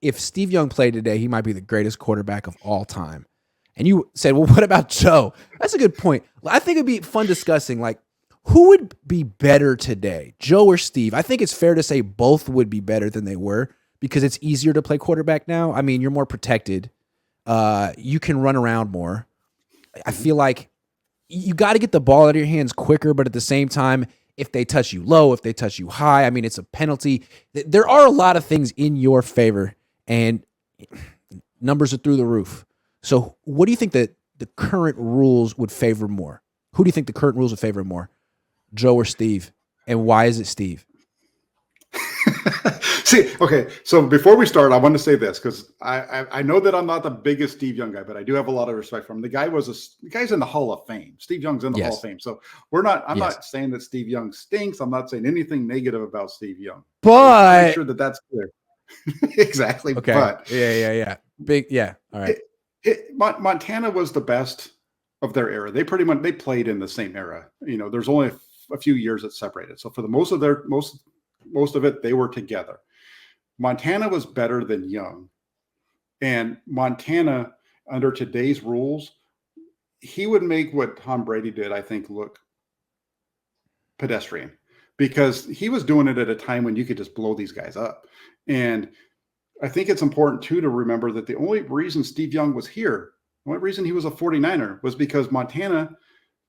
if Steve Young played today, he might be the greatest quarterback of all time. And you said, well, what about Joe? That's a good point. I think it'd be fun discussing, like, who would be better today, Joe or Steve? I think it's fair to say both would be better than they were because it's easier to play quarterback now. I mean, you're more protected. You can run around more. I feel like you got to get the ball out of your hands quicker, but at the same time, if they touch you low, if they touch you high, I mean, it's a penalty. There are a lot of things in your favor, and numbers are through the roof. So what do you think that the current rules would favor more? Who do you think the current rules would favor more? Joe or Steve? And why is it Steve? See, okay, so before we start, I want to say this because I know that I'm not the biggest Steve Young guy, but I do have a lot of respect for him. The guy's in the Hall of Fame. Steve Young's in the Hall of Fame. So I'm not saying that Steve Young stinks. I'm not saying anything negative about Steve Young. But I'm sure that's clear. Exactly. Okay. But All right. Montana was the best of their era. They pretty much played in the same era. There's only a few years that separated. So for the most of it, they were together. Montana was better than Young, and Montana, under today's rules, he would make what Tom Brady did, I think, look pedestrian, because he was doing it at a time when you could just blow these guys up. And I think it's important too to remember that the only reason Steve Young was here, the only reason he was a 49er, was because Montana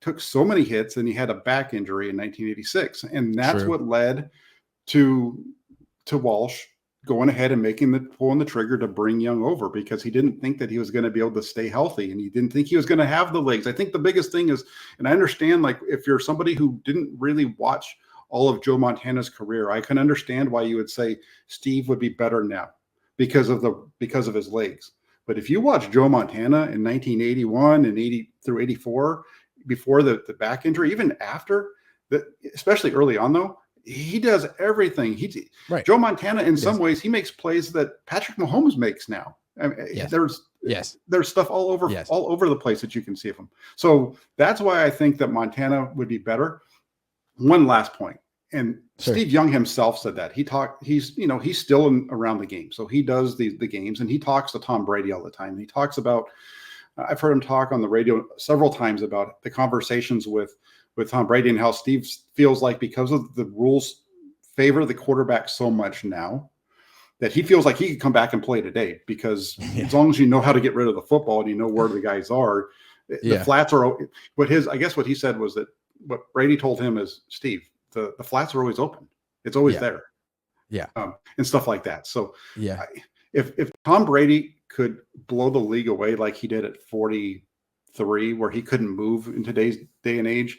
took so many hits and he had a back injury in 1986, and that's what led to Walsh going ahead and pulling the trigger to bring Young over, because he didn't think that he was going to be able to stay healthy, and he didn't think he was going to have the legs. I think the biggest thing is, and I understand, like, if you're somebody who didn't really watch all of Joe Montana's career, I can understand why you would say Steve would be better now because of his legs. But if you watch Joe Montana in 1981 and 80 through 84, before the back injury, even after that, especially early on though, he does everything. Joe Montana, in some ways, he makes plays that Patrick Mahomes makes now. I mean, there's stuff all over the place that you can see of him. So that's why I think that Montana would be better. One last point, and Steve Young himself said that he's still around the game, so he does the games, and he talks to Tom Brady all the time. He talks about, I've heard him talk on the radio several times about the conversations with Tom Brady and how Steve feels like, because of the rules favor the quarterback so much now, that he feels like he could come back and play today, because as long as you know how to get rid of the football and you know where the guys are, the flats are. What he said was that what Brady told him is, Steve, the flats are always open. It's always there. Yeah. And stuff like that. So if Tom Brady could blow the league away like he did at 43, where he couldn't move in today's day and age,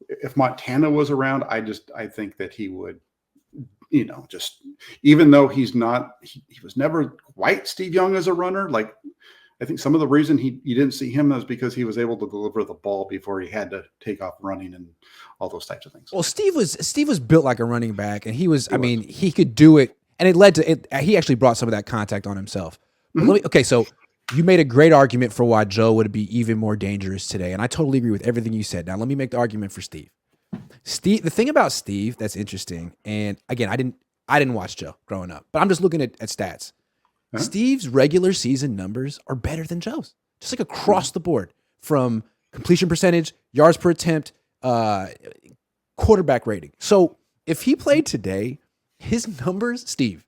if Montana was around, I think that he would, just, even though he was never quite Steve Young as a runner. Like, I think some of the reason you didn't see him is because he was able to deliver the ball before he had to take off running and all those types of things. Well, Steve was built like a running back, and he could do it, and it led to it. He actually brought some of that contact on himself. Mm-hmm. So you made a great argument for why Joe would be even more dangerous today, and I totally agree with everything you said. Now, let me make the argument for Steve. The thing about Steve that's interesting, and again, I didn't watch Joe growing up, but I'm just looking at stats. Huh? Steve's regular season numbers are better than Joe's, just like across the board, from completion percentage, yards per attempt, quarterback rating. So if he played today, his numbers, can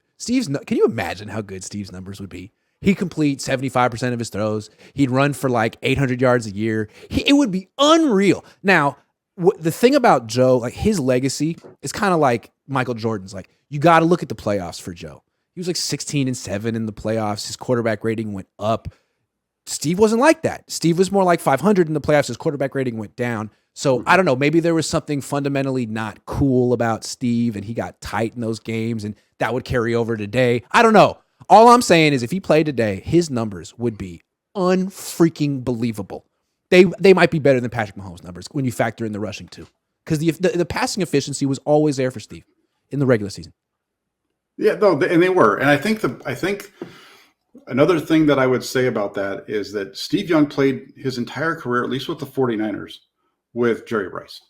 you imagine how good Steve's numbers would be? He'd complete 75% of his throws. He'd run for like 800 yards a year. It would be unreal. Now, the thing about Joe, like, his legacy is kind of like Michael Jordan's. Like, you got to look at the playoffs for Joe. He was like 16-7 in the playoffs. His quarterback rating went up. Steve wasn't like that. Steve was more like 500 in the playoffs. His quarterback rating went down. So I don't know. Maybe there was something fundamentally not cool about Steve, and he got tight in those games, and that would carry over today. I don't know. All I'm saying is, if he played today, his numbers would be unfreaking believable. They might be better than Patrick Mahomes' numbers when you factor in the rushing too, because the passing efficiency was always there for Steve in the regular season. Yeah, no, and they were. And I think another thing that I would say about that is that Steve Young played his entire career, at least with the 49ers, with Jerry Rice.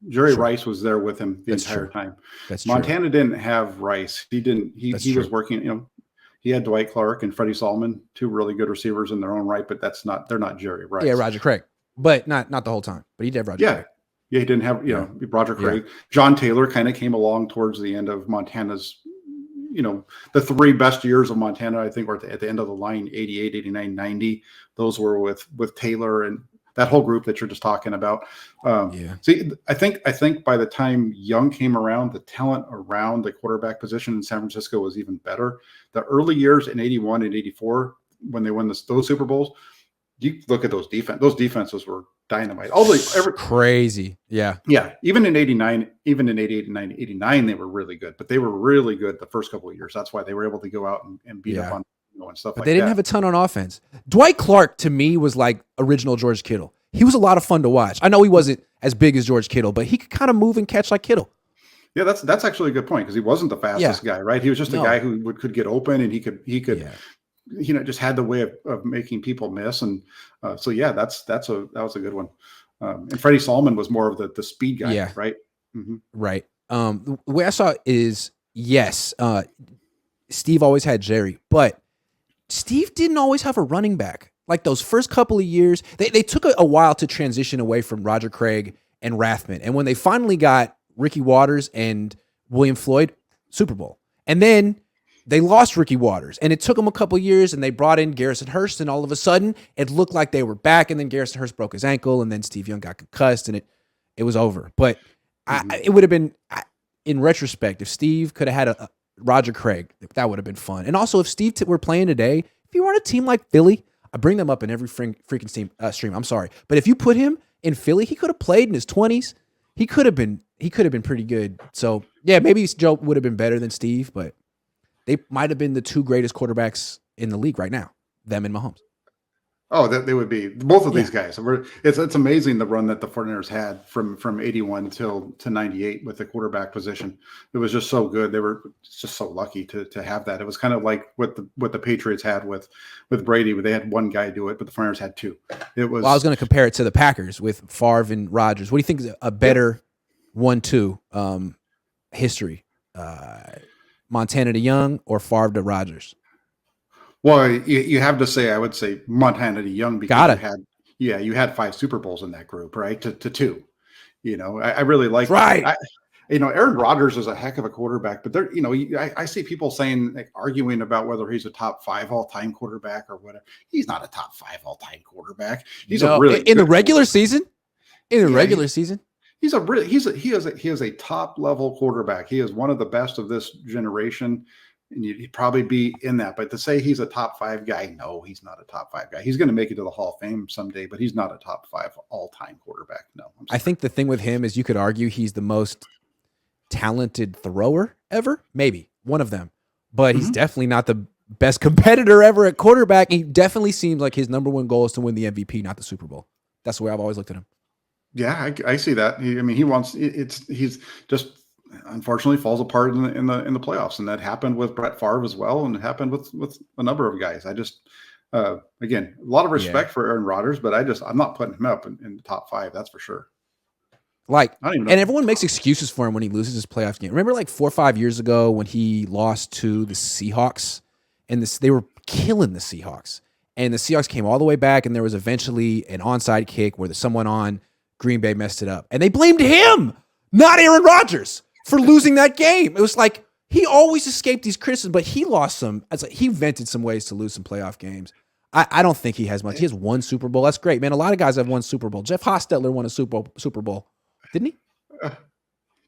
Jerry Rice was there with him the entire time. That's Montana didn't have Rice. He was working, He had Dwight Clark and Freddie Solomon, two really good receivers in their own right, but they're not Jerry Rice. Yeah, Roger Craig, but not the whole time. But he did have Roger Craig. Yeah, he didn't have, Roger Craig. John Taylor kind of came along towards the end of Montana's, the three best years of Montana, I think, were at the end of the line, 88, 89, 90. Those were with Taylor and that whole group that you're just talking about. See, I think by the time Young came around, the talent around the quarterback position in San Francisco was even better. The early years in 81 and 84, when they won those Super Bowls, you look at those defenses were dynamite. Crazy. Yeah. Yeah. Even in 89, even in 88 and 89, they were really good, but they were really good the first couple of years. That's why they were able to go out and beat up on and stuff like that. But they didn't have a ton on offense. Dwight Clark, to me, was like original George Kittle. He was a lot of fun to watch. I know he wasn't as big as George Kittle, but he could kind of move and catch like Kittle. Yeah, that's actually a good point because he wasn't the fastest guy, right? He was just a guy who could get open and he could just had the way of making people miss. And that was a good one. And Freddie Solomon was more of the speed guy, right? Mm-hmm. Right. The way I saw it is, yes, Steve always had Jerry, but Steve didn't always have a running back. Like those first couple of years, they took a while to transition away from Roger Craig and Rathman. And when they finally got Ricky Waters and William Floyd, Super Bowl. And then they lost Ricky Waters, and it took them a couple of years, and they brought in Garrison Hurst, and all of a sudden, it looked like they were back, and then Garrison Hurst broke his ankle, and then Steve Young got concussed, and it was over. But it would have been, in retrospect, if Steve could have had a Roger Craig, that would have been fun. And also, if Steve were playing today, if he were on a team like Philly, I bring them up in every freaking stream. I'm sorry, but if you put him in Philly, he could have played in his 20s. He could have been pretty good. So yeah, maybe Joe would have been better than Steve, but they might have been the two greatest quarterbacks in the league right now, them and Mahomes. Oh, they would be both of these guys. It's amazing the run that the 49ers had from 81 to 98 with the quarterback position. It was just so good. They were just so lucky to have that. It was kind of like what the Patriots had with Brady, where they had one guy do it, but the 49ers had two. It was. Well, I was going to compare it to the Packers with Favre and Rodgers. What do you think is a better 1-2 history? Montana to Young or Favre to Rodgers? Well, you have to say, I would say Montana to Young because you had 5 Super Bowls in that group, right? To 2, I really like right. Aaron Rodgers is a heck of a quarterback, but I see people saying, arguing about whether he's a top 5 all-time quarterback or whatever. He's not a top 5 all-time quarterback. He's a really in the regular season. In the regular season, he is a top level quarterback. He is one of the best of this generation. And he'd probably be in that. But to say he's a top 5 guy, no, he's not a top 5 guy. He's going to make it to the Hall of Fame someday, but he's not a top 5 all-time quarterback. No. I think the thing with him is you could argue he's the most talented thrower ever. Maybe one of them. But he's definitely not the best competitor ever at quarterback. He definitely seems like his number one goal is to win the MVP, not the Super Bowl. That's the way I've always looked at him. Yeah, I see that. He wants he's just unfortunately falls apart in the playoffs, and that happened with Brett Favre as well, and it happened with a number of guys. I just again, a lot of respect for Aaron Rodgers, but I'm not putting him up in the top 5. That's for sure. And everyone makes excuses for him when he loses his playoff game. Remember, 4 or 5 years ago when he lost to the Seahawks, and they were killing the Seahawks, and the Seahawks came all the way back, and there was eventually an onside kick where someone on Green Bay messed it up, and they blamed him, not Aaron Rodgers, for losing that game. It was like he always escaped these criticisms, but he lost some. He invented some ways to lose some playoff games. I don't think he has much. He has 1 Super Bowl. That's great, man. A lot of guys have won Super Bowl. Jeff Hostetler won a Super Bowl, didn't he?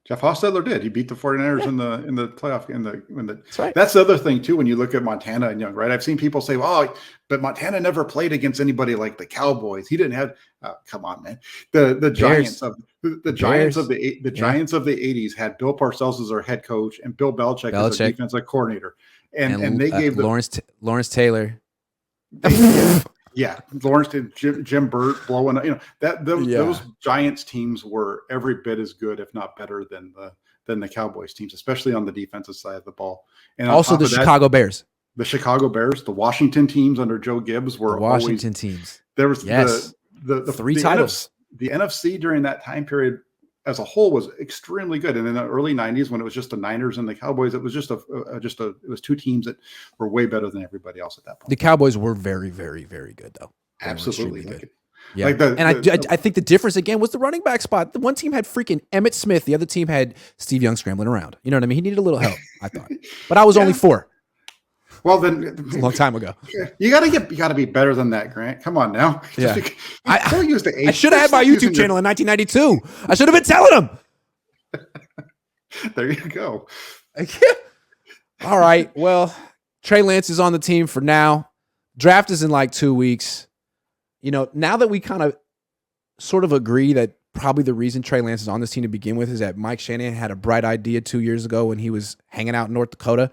Jeff Hostetler did. He beat the 49ers in the playoff. That's right. That's the other thing too. When you look at Montana and Young, right? I've seen people say, "Oh, but Montana never played against anybody like the Cowboys. He didn't have." Come on, man. The Giants of the Giants of the Giants of the '80s had Bill Parcells as their head coach and Bill Belichick as their defensive coordinator, and they gave Lawrence Taylor. Yeah, Lawrence did Jim Burt blowing. Those Giants teams were every bit as good, if not better, than the Cowboys teams, especially on the defensive side of the ball. And also the Chicago Bears, the Washington teams under Joe Gibbs were teams. There was the 3 titles. The NFC during that time period as a whole was extremely good. And in the early 90s, when it was just the Niners and the Cowboys, it was it was two teams that were way better than everybody else at that point. The Cowboys were very, very, very good, though. They Absolutely good. Yeah. I think the difference again was the running back spot. The one team had freaking Emmitt Smith. The other team had Steve Young scrambling around. You know what I mean? He needed a little help, I thought. But I was only 4. Well, then it's a long time ago. You got to be better than that, Grant. Come on now. Yeah. Don't use the age. I should have had my YouTube channel in 1992. I should have been telling them. There you go. All right. Well, Trey Lance is on the team for now. Draft is in like 2 weeks. You know, now that we kind of sort of agree that probably the reason Trey Lance is on this team to begin with is that Mike Shanahan had a bright idea 2 years ago when he was hanging out in North Dakota.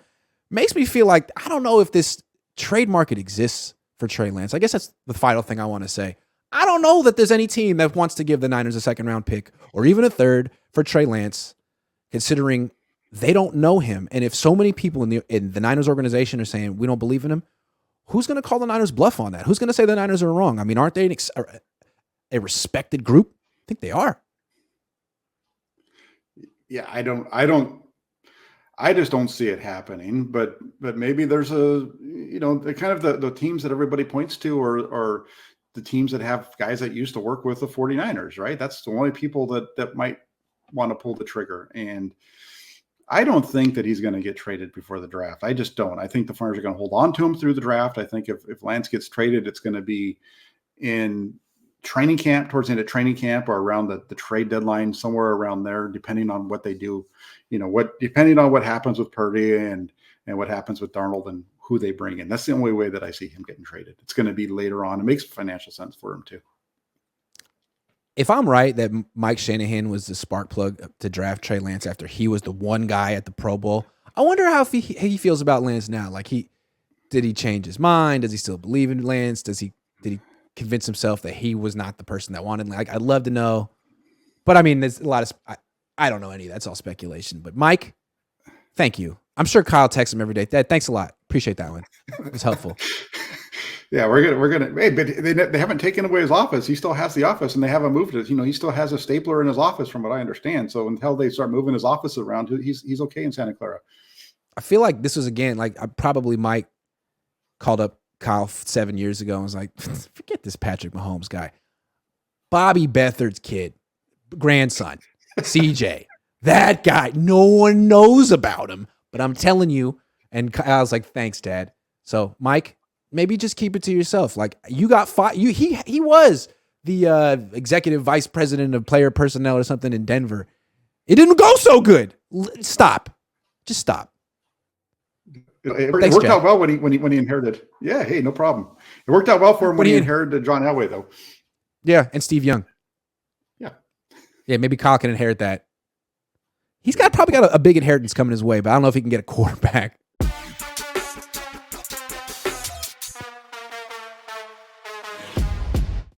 Makes me feel like I don't know if this trade market exists for Trey Lance. I guess that's the final thing I want to say. I don't know that there's any team that wants to give the Niners a second-round pick or even a third for Trey Lance, considering they don't know him. And if so many people in the Niners organization are saying we don't believe in him, who's going to call the Niners bluff on that? Who's going to say the Niners are wrong? I mean, aren't they a respected group? I think they are. Yeah, I just don't see it happening, but maybe there's the kind of the teams that everybody points to are the teams that have guys that used to work with the 49ers, right? That's the only people that might want to pull the trigger. And I don't think that he's going to get traded before the draft. I just don't. I think the 49ers are going to hold on to him through the draft. I think if Lance gets traded, it's going to be in training camp, towards the end of training camp, or around the trade deadline, somewhere around there, depending on what they do. Depending on what happens with Purdy and what happens with Darnold and who they bring in. That's the only way that I see him getting traded. It's going to be later on. It makes financial sense for him too. If I'm right that Mike Shanahan was the spark plug to draft Trey Lance after he was the one guy at the Pro Bowl, I wonder how he feels about Lance now. Like did he change his mind? Does he still believe in Lance? Did he convince himself that he was not the person that wanted? Like, I'd love to know. But I mean, there's a lot of I don't know any of that. That's all speculation. But Mike, thank you. I'm sure Kyle texts him every day. Thanks a lot. Appreciate that one. It was helpful. Yeah, we're gonna. Hey, but they haven't taken away his office. He still has the office, and they haven't moved it. He still has a stapler in his office, from what I understand. So until they start moving his office around, he's okay in Santa Clara. I feel like this was again like probably Mike called up Kyle 7 years ago and was like, forget this Patrick Mahomes guy. Bobby Beathard's kid, grandson, CJ, that guy. No one knows about him, but I'm telling you. And Kyle's like, thanks, Dad. So Mike, maybe just keep it to yourself. Like, you got fired. He was the executive vice president of player personnel or something in Denver. It didn't go so good. Stop. Just stop. It worked out well when he inherited. Yeah, hey, no problem. It worked out well for him when he inherited John Elway, though. Yeah, and Steve Young. Yeah, maybe Kyle can inherit that. He's probably got a big inheritance coming his way, but I don't know if he can get a quarterback.